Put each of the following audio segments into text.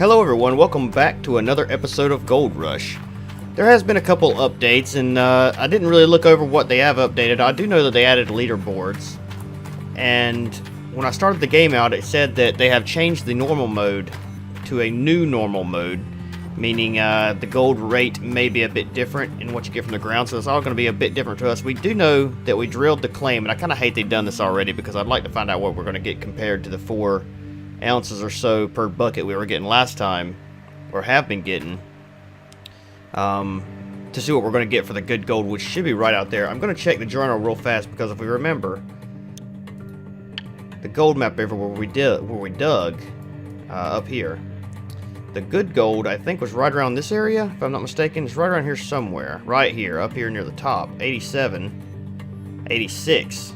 Hello everyone, welcome back to another episode of Gold Rush. There has been a couple updates, and I didn't really look over what they have updated. I do know that they added leaderboards, and when I started the game out, it said that they have changed the normal mode to a new normal mode, meaning the gold rate may be a bit different in what you get from the ground, so it's all going to be a bit different to us. We do know that we drilled the claim, and I kind of hate they've done this already because I'd like to find out what we're going to get compared to the 4 ounces or so per bucket we were getting last time, or have been getting, to see what we're going to get for the good gold, which should be right out there. I'm going to check the journal real fast because if we remember, the gold map over where we dug up here, the good gold I think was right around this area, if I'm not mistaken. It's right around here somewhere, right here, up here near the top. 87, 86.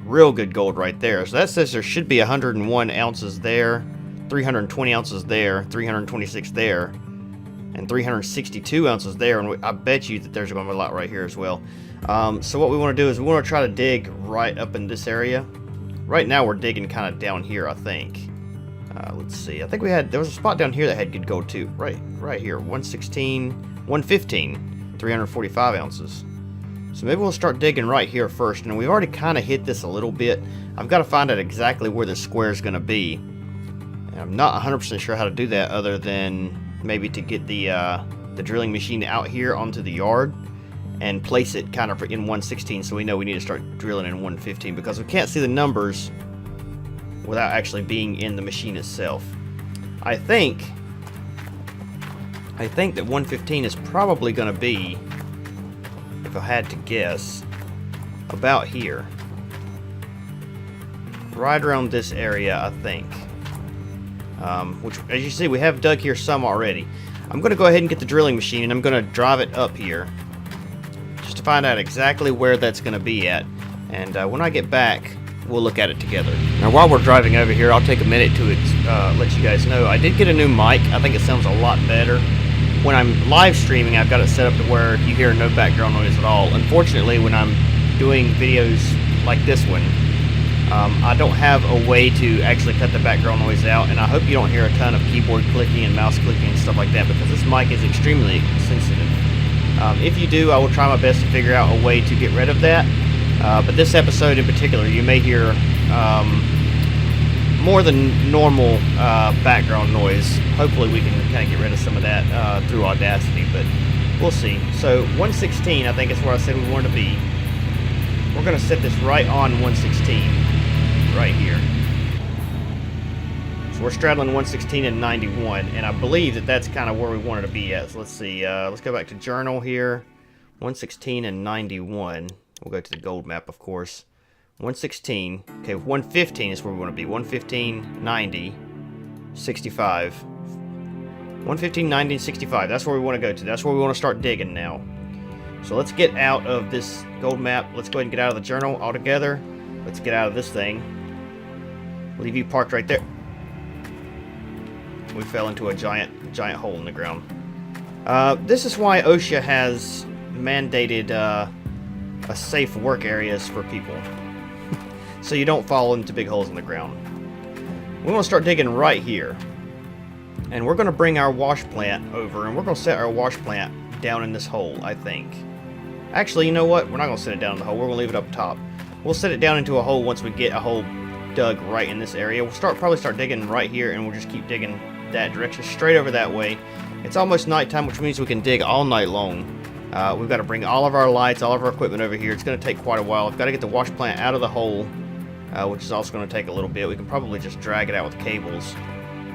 Real good gold right there. So that says there should be 101 ounces there, 320 ounces there, 326 there, and 362 ounces there. And I bet you that there's going to be a lot right here as well. So what we want to do is we want to try to dig right up in this area. Right now we're digging kind of down here, I think. Let's see. I think there was a spot down here that had good gold too. Right here. 116, 115, 345 ounces. So maybe we'll start digging right here first, and we've already kind of hit this a little bit. I've got to find out exactly where the square is going to be. And I'm not 100% sure how to do that other than maybe to get the drilling machine out here onto the yard and place it kind of in 116 so we know we need to start drilling in 115 because we can't see the numbers without actually being in the machine itself. I think that 115 is probably going to be, if I had to guess, about here. Right around this area, I think. Which, as you see, we have dug here some already. I'm going to go ahead and get the drilling machine, and I'm going to drive it up here just to find out exactly where that's going to be at. And when I get back, we'll look at it together. Now, while we're driving over here, I'll take a minute to let you guys know I did get a new mic. I think it sounds a lot better. When I'm live streaming, I've got it set up to where you hear no background noise at all. Unfortunately, when I'm doing videos like this one, I don't have a way to actually cut the background noise out, and I hope you don't hear a ton of keyboard clicking and mouse clicking and stuff like that because this mic is extremely sensitive. If you do, I will try my best to figure out a way to get rid of that. But this episode in particular, you may hear more than normal background noise. Hopefully we can kind of get rid of some of that through Audacity, but we'll see. So 116, I think is where I said we want to be. We're going to set this right on 116, right here. So we're straddling 116 and 91, and I believe that that's kind of where we wanted to be at. So let's see, let's go back to journal here. 116 and 91. We'll go to the gold map, of course. 116. Okay, 115 is where we want to be. 115, 90, 65. 115, 90, and 65. That's where we want to go to. That's where we want to start digging now. So let's get out of this gold map. Let's go ahead and get out of the journal altogether. Let's get out of this thing. Leave you parked right there. We fell into a giant hole in the ground. This is why OSHA has mandated safe work areas for people. So you don't fall into big holes in the ground. We want to start digging right here. And we're going to bring our wash plant over, and we're going to set our wash plant down in this hole, I think. Actually, you know what? We're not going to set it down in the hole. We're going to leave it up top. We'll set it down into a hole once we get a hole dug right in this area. We'll probably start digging right here, and we'll just keep digging that direction, straight over that way. It's almost nighttime, which means we can dig all night long. We've got to bring all of our lights, all of our equipment over here. It's going to take quite a while. I've got to get the wash plant out of the hole, which is also going to take a little bit. We can probably just drag it out with cables,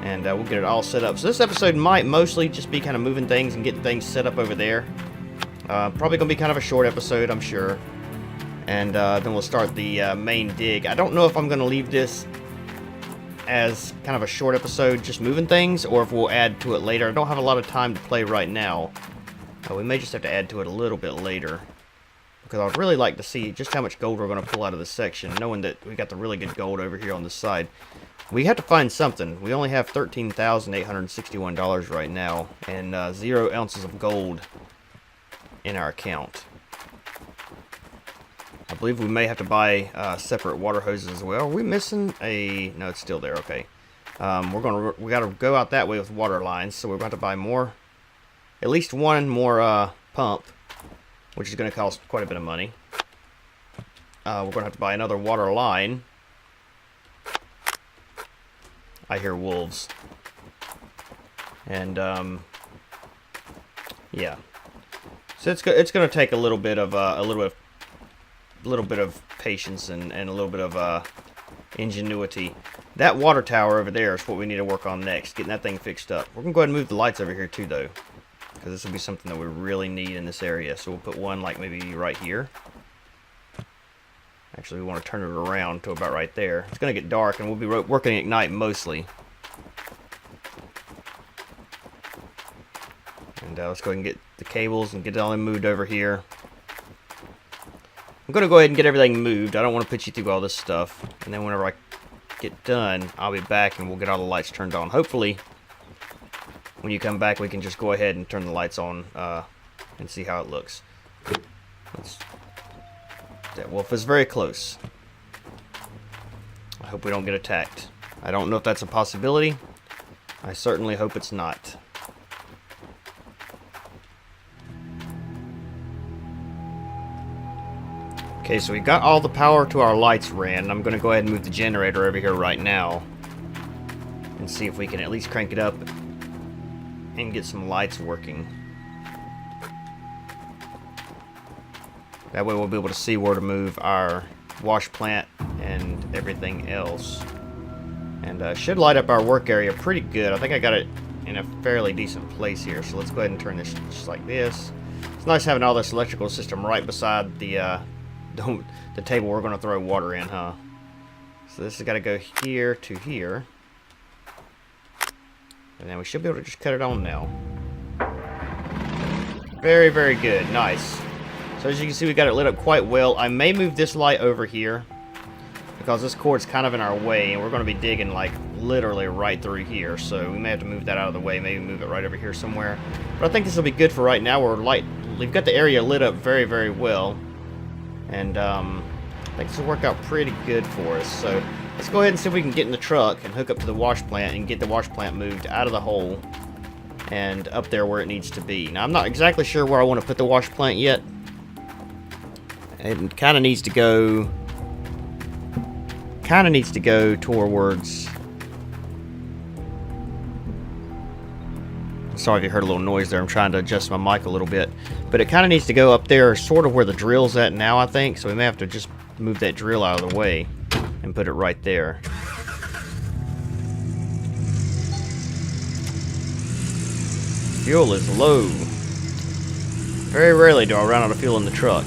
and we'll get it all set up. So this episode might mostly just be kind of moving things and getting things set up over there. Probably going to be kind of a short episode, I'm sure. And then we'll start the main dig. I don't know if I'm going to leave this as kind of a short episode, just moving things, or if we'll add to it later. I don't have a lot of time to play right now. We may just have to add to it a little bit later, because I'd really like to see just how much gold we're going to pull out of this section, knowing that we got the really good gold over here on this side. We have to find something. We only have $13,861 right now, and 0 ounces of gold in our account. I believe we may have to buy separate water hoses as well. Are we missing a... No, it's still there. Okay. We gotta go out that way with water lines, so we're going to buy more, at least one more pump, which is going to cost quite a bit of money. We're going to have to buy another water line. I hear wolves, and yeah. So it's going to take a little bit of patience and a little bit of ingenuity. That water tower over there is what we need to work on next, getting that thing fixed up. We're going to go ahead and move the lights over here too, though, because this will be something that we really need in this area. So we'll put one like maybe right here. Actually, we want to turn it around to about right there. It's going to get dark, and we'll be working at night mostly. And let's go ahead and get the cables and get it all moved over here. I'm going to go ahead and get everything moved. I don't want to put you through all this stuff. And then whenever I get done, I'll be back and we'll get all the lights turned on. Hopefully, when you come back, we can just go ahead and turn the lights on and see how it looks. That wolf is very close. I hope we don't get attacked. I don't know if that's a possibility. I certainly hope it's not. Okay, so we got all the power to our lights ran. I'm going to go ahead and move the generator over here right now and see if we can at least crank it up and get some lights working. That way we'll be able to see where to move our wash plant and everything else. And should light up our work area pretty good. I think I got it in a fairly decent place here. So let's go ahead and turn this just like this. It's nice having all this electrical system right beside the table we're going to throw water in, huh? So this has got to go here to here. And then we should be able to just cut it on now. Very, very good. Nice. So as you can see, we got it lit up quite well. I may move this light over here because this cord's kind of in our way, and we're going to be digging like literally right through here. So we may have to move that out of the way, maybe move it right over here somewhere. But I think this will be good for right now. We've got the area lit up very, very well. And I think this will work out pretty good for us. So let's go ahead and see if we can get in the truck and hook up to the wash plant and get the wash plant moved out of the hole and up there where it needs to be. Now, I'm not exactly sure where I want to put the wash plant yet. It kind of needs to go towards... Sorry if you heard a little noise there. I'm trying to adjust my mic a little bit. But it kind of needs to go up there, sort of where the drill's at now, I think. So we may have to just move that drill out of the way and put it right there. Fuel is low. Very rarely do I run out of fuel in the truck.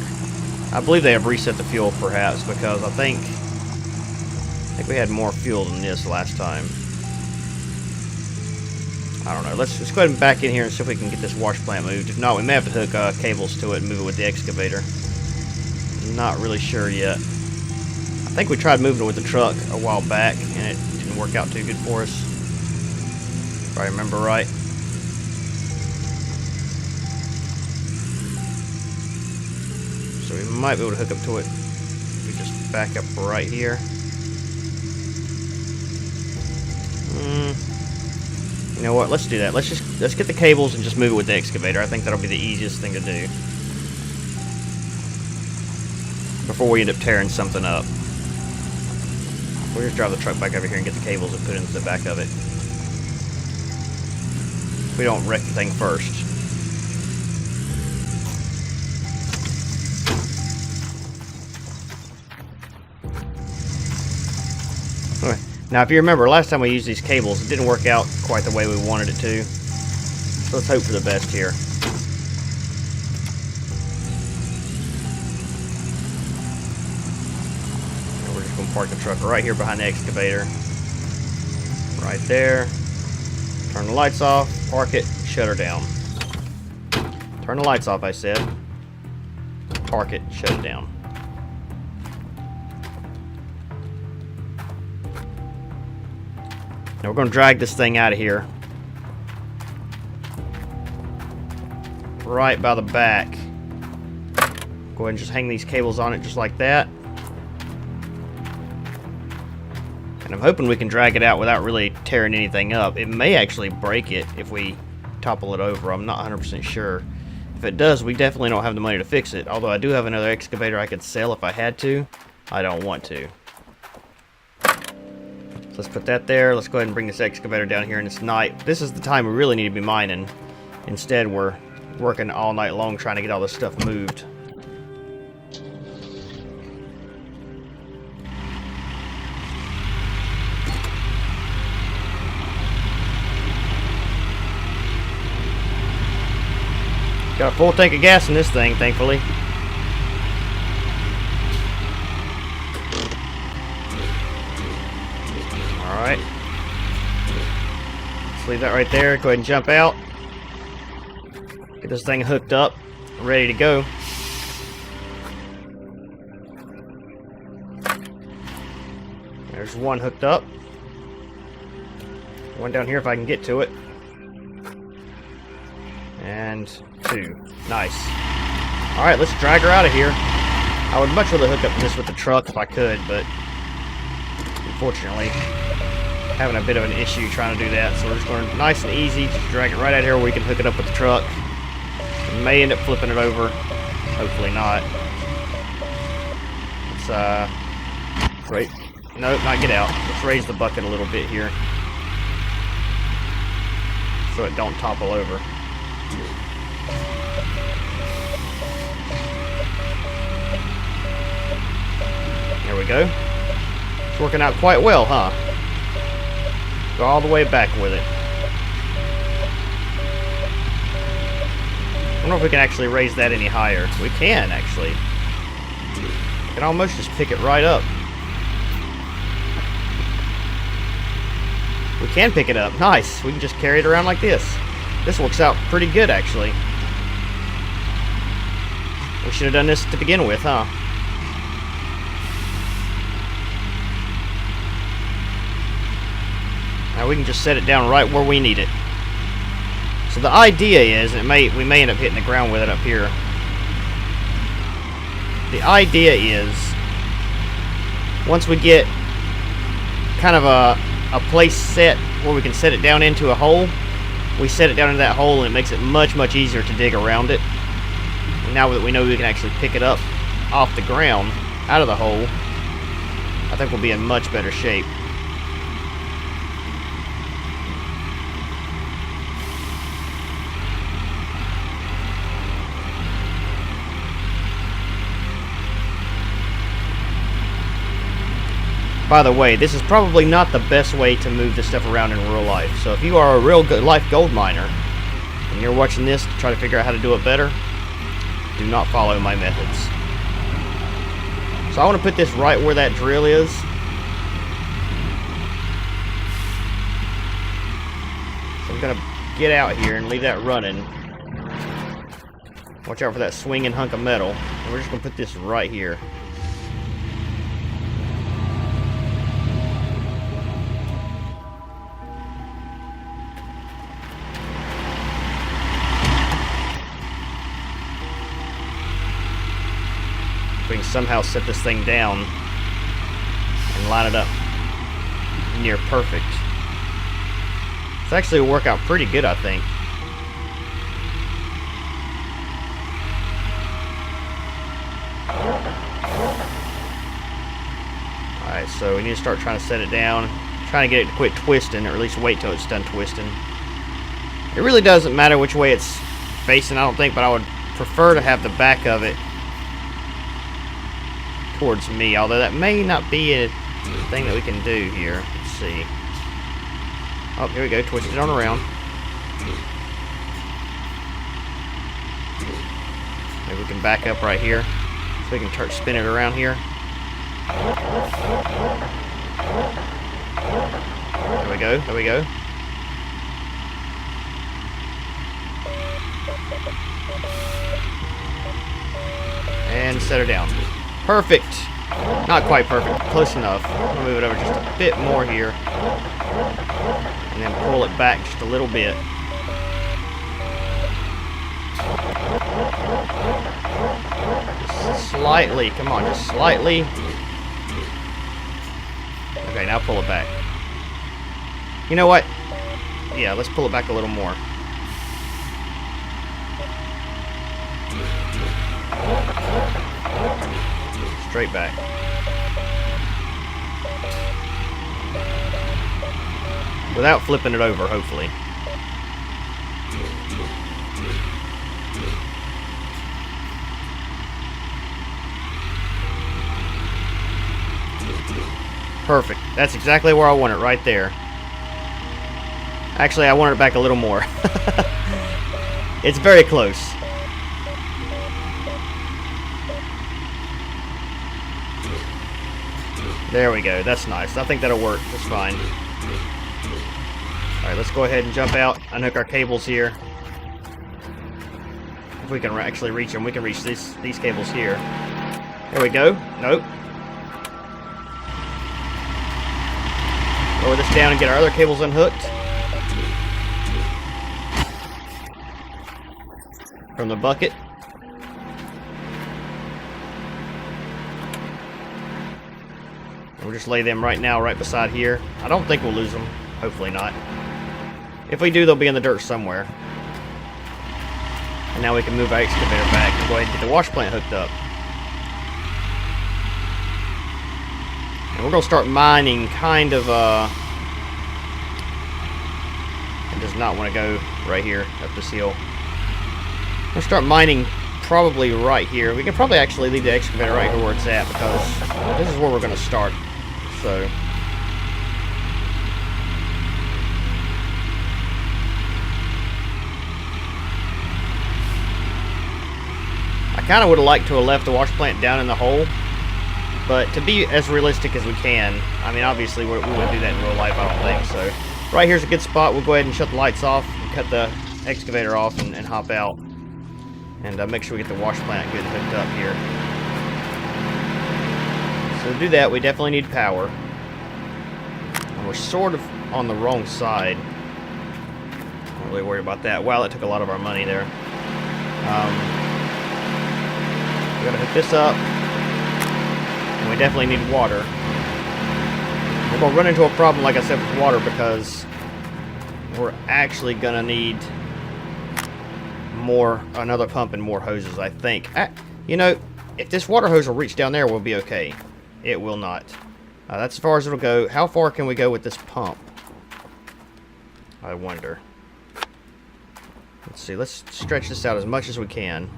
I believe they have reset the fuel, perhaps, because I think we had more fuel than this last time. I don't know. Let's go ahead and back in here and see if we can get this wash plant moved. If not, we may have to hook cables to it and move it with the excavator. Not really sure yet. I think we tried moving it with the truck a while back, and it didn't work out too good for us, if I remember right. So we might be able to hook up to it if we just back up right here. You know what? Let's do that. Let's get the cables and just move it with the excavator. I think that'll be the easiest thing to do before we end up tearing something up. We'll just drive the truck back over here and get the cables and put it into the back of it. We don't wreck the thing first. Now, if you remember, last time we used these cables, it didn't work out quite the way we wanted it to. So let's hope for the best here. And we're just going to park the truck right here behind the excavator. Right there. Turn the lights off, park it, shut her down. Turn the lights off, I said. Park it, shut it down. Now we're going to drag this thing out of here. Right by the back. Go ahead and just hang these cables on it just like that. And I'm hoping we can drag it out without really tearing anything up. It may actually break it if we topple it over. I'm not 100% sure. If it does, we definitely don't have the money to fix it. Although I do have another excavator I could sell if I had to. I don't want to. So let's put that there. Let's go ahead and bring this excavator down here, and it's night. This is the time we really need to be mining. Instead, we're working all night long trying to get all this stuff moved. Got a full tank of gas in this thing, thankfully. Alright. Let's leave that right there. Go ahead and jump out. Get this thing hooked up. Ready to go. There's one hooked up. One down here if I can get to it. And 2. Nice. Alright, let's drag her out of here. I would much rather hook up this with the truck if I could, but unfortunately, having a bit of an issue trying to do that. So we're just going nice and easy, just drag it right out here where we can hook it up with the truck. We may end up flipping it over. Hopefully not. Let's, right. Nope, not get out. Let's raise the bucket a little bit here, so it don't topple over. There we go. It's working out quite well, huh? Go all the way back with it. I wonder if we can actually raise that any higher. We can, actually. We can almost just pick it right up. We can pick it up. Nice. We can just carry it around like this. This works out pretty good, actually. We should have done this to begin with, huh? Now we can just set it down right where we need it. So the idea is, and we may end up hitting the ground with it up here. The idea is, once we get kind of a place set where we can set it down into a hole, we set it down into that hole, and it makes it much, much easier to dig around it. And now that we know we can actually pick it up off the ground, out of the hole, I think we'll be in much better shape. By the way, this is probably not the best way to move this stuff around in real life. So if you are a real good life gold miner and you're watching this to try to figure out how to do it better, do not follow my methods. So I want to put this right where that drill is. So I'm going to get out here and leave that running. Watch out for that swinging hunk of metal. And we're just going to put this right here. We can somehow set this thing down and line it up near perfect. It's actually will work out pretty good, I think. Alright, so we need to start trying to set it down, trying to get it to quit twisting, or at least wait till it's done twisting. It really doesn't matter which way it's facing, I don't think, but I would prefer to have the back of it towards me, although that may not be a thing that we can do here. Let's see. Oh, here we go. Twist it on around. Maybe we can back up right here so we can spin it around here. There we go. There we go. And set her down. Perfect. Not quite perfect. Close enough. I'm going to move it over just a bit more here. And then pull it back just a little bit. Just slightly. Come on, just slightly. Okay, now pull it back. You know what? Yeah, let's pull it back a little more. Straight back. Without flipping it over, hopefully. Perfect. That's exactly where I want it, right there. Actually, I want it back a little more. It's very close. There we go. That's nice. I think that'll work just fine. Alright, let's go ahead and jump out, unhook our cables here. If we can actually reach them, we can reach these cables here. There we go. Nope. Lower this down and get our other cables unhooked. From the bucket. And we'll just lay them right now, right beside here. I don't think we'll lose them. Hopefully not. If we do, they'll be in the dirt somewhere. And now we can move our excavator back and go ahead and get the wash plant hooked up. And we're going to start mining kind of, it does not want to go right here up this hill. We're going to start mining probably right here. We can probably actually leave the excavator right here where it's at because this is where we're going to start. So I kind of would have liked to have left the wash plant down in the hole, but to be as realistic as we can, I mean, obviously we wouldn't do that in real life, I don't think. So right here's a good spot. We'll go ahead and shut the lights off and cut the excavator off and hop out and make sure we get the wash plant good hooked up here. So to do that, we definitely need power. And we're sort of on the wrong side. Not really worried about that. Wow, that took a lot of our money there. We're going to hook this up. And we definitely need water. We're going to run into a problem, like I said, with water because we're actually going to need another pump and more hoses, I think. You know, if this water hose will reach down there, we'll be okay. It will not. That's as far as it'll go. How far can we go with this pump? I wonder. Let's see. Let's stretch this out as much as we can.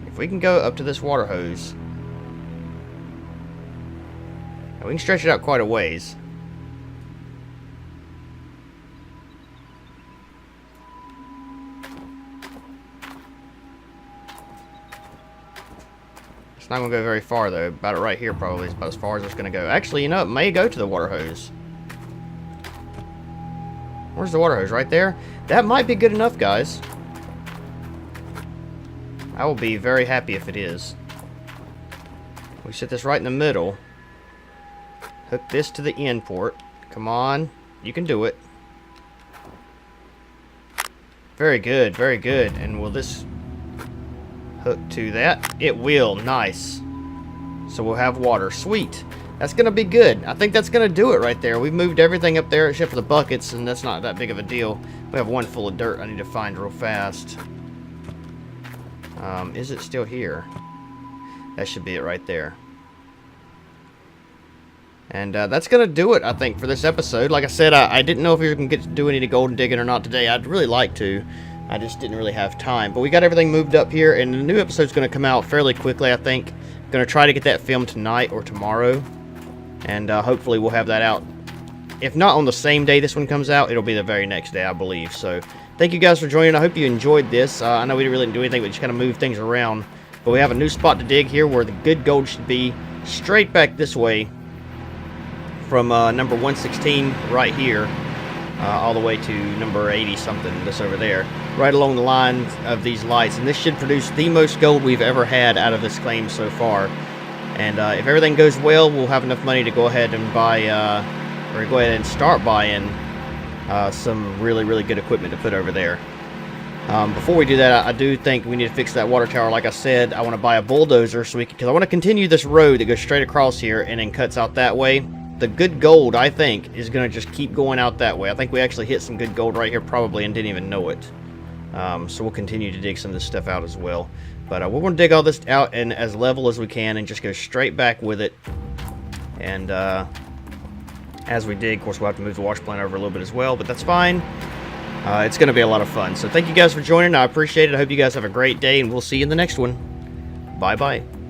If we can go up to this water hose, and we can stretch it out quite a ways. It's not going to go very far, though. About it right here, probably, is about as far as it's going to go. Actually, you know, it may go to the water hose. Where's the water hose? Right there? That might be good enough, guys. I will be very happy if it is. We set this right in the middle. Hook this to the end port. Come on. You can do it. Very good, very good. And will this hook to that? It will. Nice. So we'll have water. Sweet. That's going to be good. I think that's going to do it right there. We've moved everything up there except for the buckets, and that's not that big of a deal. We have one full of dirt I need to find real fast. Is it still here? That should be it right there. And that's going to do it, I think, for this episode. Like I said, I didn't know if we were going to get to do any golden digging or not today. I'd really like to. I just didn't really have time. But we got everything moved up here, and the new episode's going to come out fairly quickly, I think. Going to try to get that filmed tonight or tomorrow. And hopefully we'll have that out. If not on the same day this one comes out, it'll be the very next day, I believe. So thank you guys for joining. I hope you enjoyed this. I know we didn't really do anything, we just kind of moved things around. But we have a new spot to dig here where the good gold should be. Straight back this way from number 116 right here. All the way to number 80 something, this over there. Right along the line of these lights. And this should produce the most gold we've ever had out of this claim so far. And if everything goes well, we'll have enough money to go ahead and buy, or go ahead and start buying some really, really good equipment to put over there. Before we do that, I do think we need to fix that water tower. Like I said, I want to buy a bulldozer so we can, because I want to continue this road that goes straight across here and then cuts out that way. The good gold, I think, is going to just keep going out that way. I think we actually hit some good gold right here probably and didn't even know it. So we'll continue to dig some of this stuff out as well. But we're going to dig all this out and as level as we can and just go straight back with it. And as we dig, of course, we'll have to move the wash plant over a little bit as well, but that's fine. It's going to be a lot of fun. So thank you guys for joining. I appreciate it. I hope you guys have a great day, and we'll see you in the next one. Bye-bye.